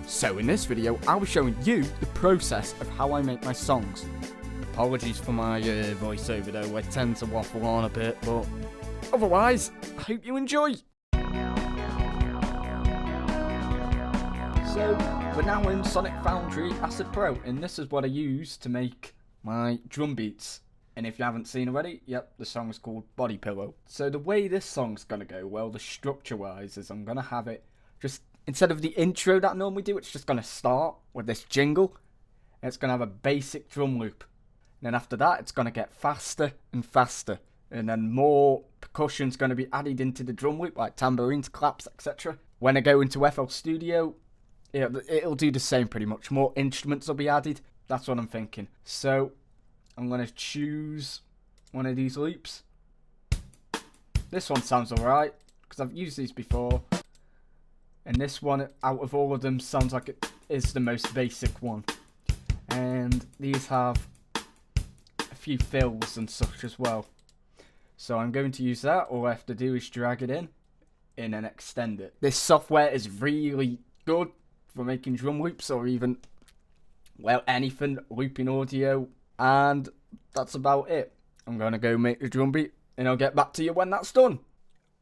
So in this video, I'll be showing you the process of how I make my songs. Apologies for my voiceover though, I tend to waffle on a bit, but otherwise, I hope you enjoy. So, we're now in Sonic Foundry Acid Pro, and this is what I use to make my drum beats. And if you haven't seen already, yep, the song's called Body Pillow. So the way this song's gonna go, well, the structure-wise, is I'm gonna have it just, instead of the intro that I normally do, it's just gonna start with this jingle. And it's gonna have a basic drum loop. And then after that, it's gonna get faster and faster. And then more percussion's gonna be added into the drum loop, like tambourines, claps, etc. When I go into FL Studio, it'll do the same pretty much. More instruments will be added. That's what I'm thinking. So I'm going to choose one of these loops. This one sounds alright, because I've used these before. And this one, out of all of them, sounds like it is the most basic one. And these have a few fills and such as well. So I'm going to use that. All I have to do is drag it in and then extend it. This software is really good for making drum loops, or even, well, anything, looping audio. And that's about it. I'm going to go make the drum beat, and I'll get back to you when that's done.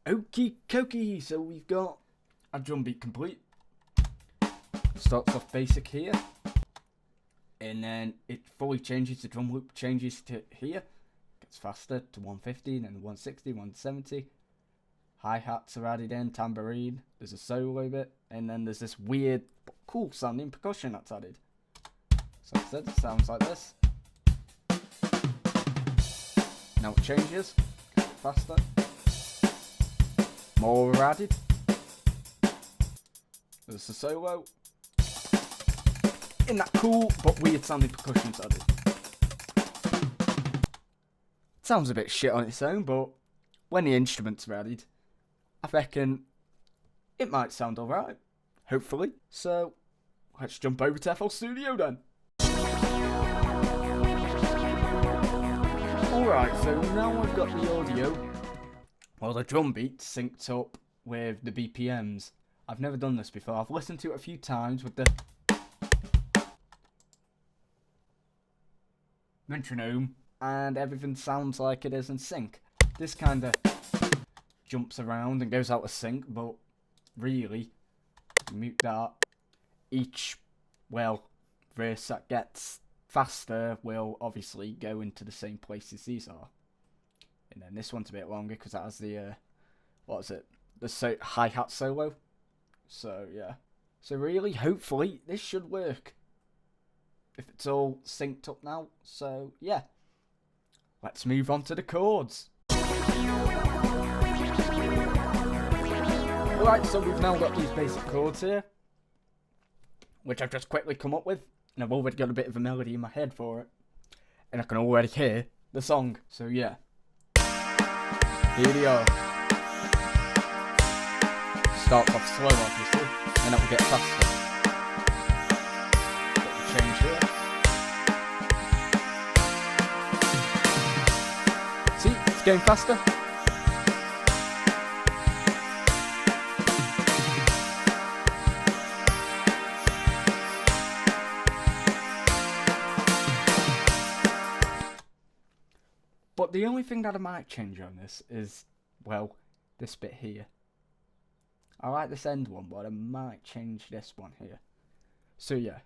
Okie dokie, so we've got a drum beat complete. Starts off basic here. And then it fully changes, the drum loop changes to here. Gets faster to 150, then 160, 170. Hi-hats are added in, tambourine. There's a solo bit. And then there's this weird, but cool sounding percussion that's added. So I said, it sounds like this. Now it changes, faster, more are added, there's the solo, in that cool but weird sounding percussion's added. It sounds a bit shit on its own, but when the instruments are added, I reckon it might sound alright, hopefully. So let's jump over to FL Studio then. Alright, so now I've got the audio, well, the drum beat synced up with the BPMs. I've never done this before. I've listened to it a few times with the metronome, and everything sounds like it is in sync. This kind of jumps around and goes out of sync, but really, mute that. Each, well, verse that gets faster will obviously go into the same places these are. And then this one's a bit longer because that has the, what is it? The hi-hat solo. So, yeah. So really, hopefully, this should work. If it's all synced up now. So, yeah. Let's move on to the chords. Alright, so we've now got these basic chords here, which I've just quickly come up with. And I've already got a bit of a melody in my head for it. And I can already hear the song. So yeah. Here we go. Starts off slow obviously. And it will get faster. Got the change here. See, it's going faster. But the only thing that I might change on this is, well, this bit here. I like this end one, but I might change this one here. So yeah.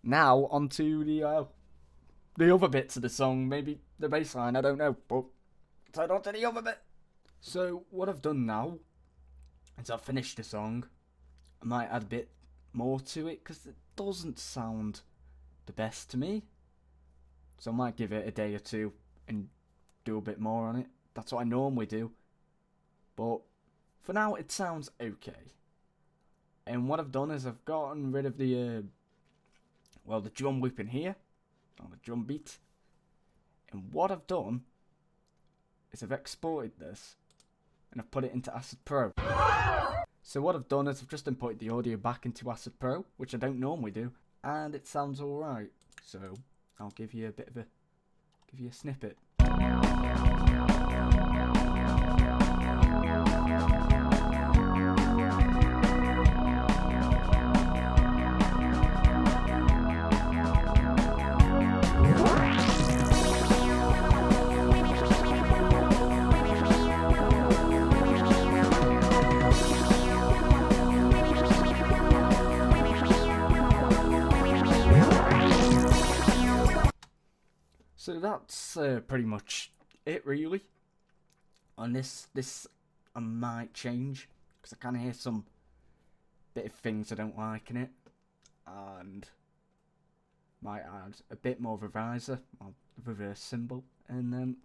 Now onto the other bits of the song, maybe the bass line, I don't know, but turn on to the other bit. So what I've done now is I've finished the song. I might add a bit more to it because it doesn't sound the best to me. So I might give it a day or two and do a bit more on it. That's what I normally do, but for now it sounds okay. And what I've done is I've gotten rid of the well, the drum loop in here on the drum beat, and what I've done is I've exported this and I've put it into Acid Pro. So what I've done is I've just imported the audio back into Acid Pro, which I don't normally do, and it sounds alright. So I'll give you a bit of a snippet. So that's pretty much it, really. On this I might change, because I kind of hear some bit of things I don't like in it, and might add a bit more of a riser, or reverse cymbal, and then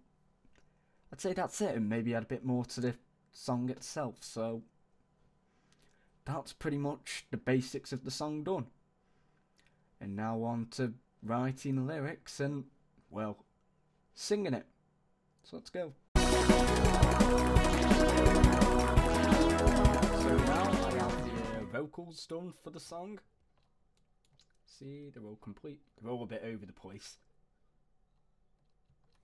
I'd say that's it, and maybe add a bit more to the song itself. So that's pretty much the basics of the song done. And now on to writing the lyrics and, well, singing it. So let's go. So now I have the vocals done for the song. See, they're all complete. They're all a bit over the place.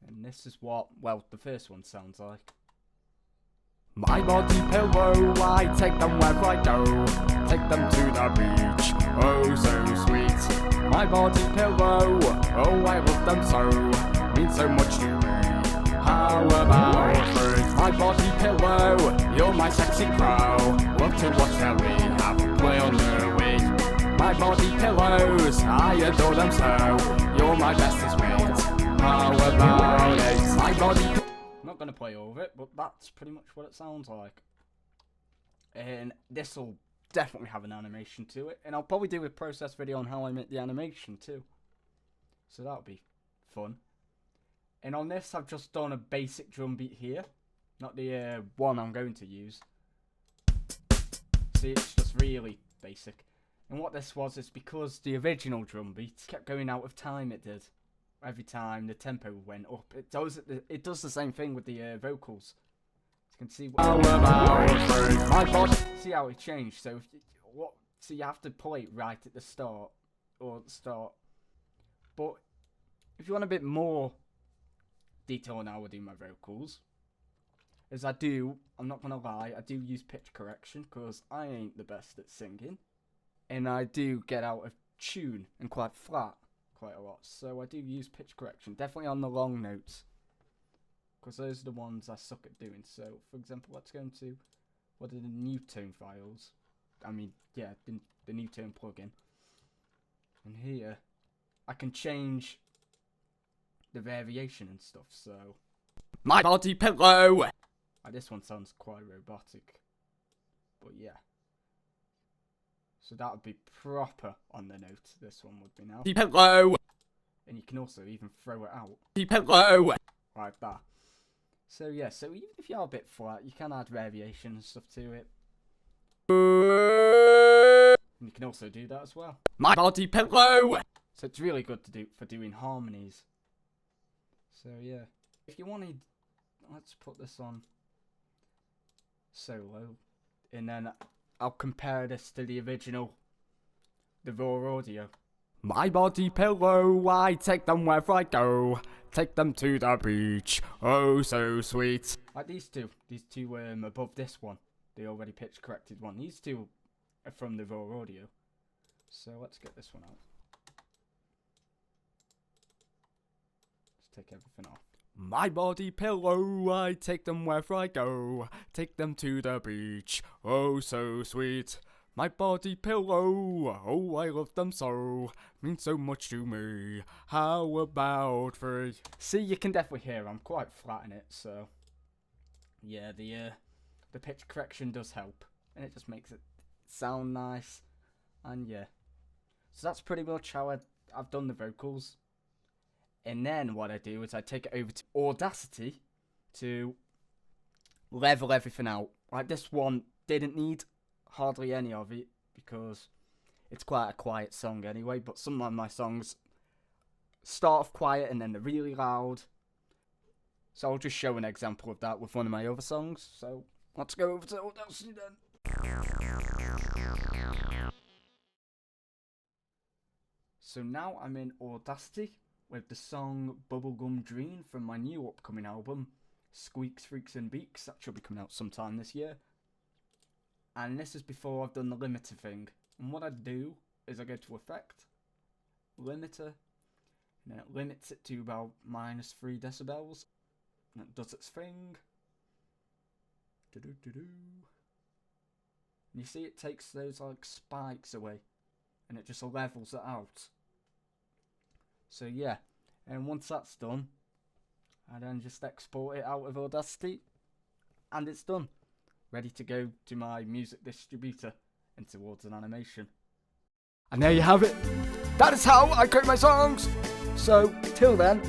And this is what, well, the first one sounds like. My body pillow, I take them wherever I go. Take them to the beach, oh so sweet. My body pillow, oh I love them so. Means so much to me. How about first? My body pillow, you're my sexy crow. Love to watch Harry have a play on the Wii. My body pillows, I adore them so. You're my bestest mate. How about it? My body. I'm not gonna play over it, but that's pretty much what it sounds like. And this will definitely have an animation to it, and I'll probably do a process video on how I make the animation too. So that'll be fun. And on this, I've just done a basic drum beat here, not the one I'm going to use. See, it's just really basic. And what this was is because the original drum beat kept going out of time. It did. Every time the tempo went up, it does the same thing with the vocals. You can see see how it changed. So so you have to play it right at the start, But if you want a bit more detail on how I do my vocals, as I'm not gonna lie, I do use pitch correction because I ain't the best at singing, and I do get out of tune and quite flat quite a lot, so I do use pitch correction, definitely on the long notes, because those are the ones I suck at doing. So for example, let's go into what are the new tone files, the new tone plugin, and here I can change the variation and stuff. So my body pillow, this one sounds quite robotic, but yeah. So that would be proper on the note. This one would be now. Pillow. And you can also even throw it out. Pillow. Like that. So yeah, so even if you are a bit flat, you can add variation and stuff to it. And you can also do that as well. My body pillow. So it's really good to do for doing harmonies. So yeah. If you wanted, let's put this on solo. And then I'll compare this to the original, the raw audio. My body pillow, I take them wherever I go. Take them to the beach, oh so sweet. Like these two above this one, the already pitch corrected one. These two are from the raw audio. So let's get this one out. Let's take everything off. My body pillow, I take them wherever I go. Take them to the beach, oh so sweet. My body pillow, oh I love them so. Means so much to me. How about 3? See, you can definitely hear I'm quite flat in it, so yeah, the pitch correction does help, and it just makes it sound nice. And yeah, so that's pretty much how I've done the vocals. And then what I do is I take it over to Audacity to level everything out. Like this one didn't need hardly any of it because it's quite a quiet song anyway, but some of my songs start off quiet and then they're really loud. So I'll just show an example of that with one of my other songs. So let's go over to Audacity then. So now I'm in Audacity with the song Bubblegum Dream from my new upcoming album, Squeaks, Freaks and Beaks. That should be coming out sometime this year. And this is before I've done the limiter thing. And what I do is I go to Effect, Limiter, and then it limits it to about -3 decibels. And it does its thing. And you see it takes those like spikes away. And it just levels it out. So yeah, And once that's done, I then just export it out of Audacity, and it's done. Ready to go to my music distributor and towards an animation. And there you have it. That is how I create my songs. So, till then.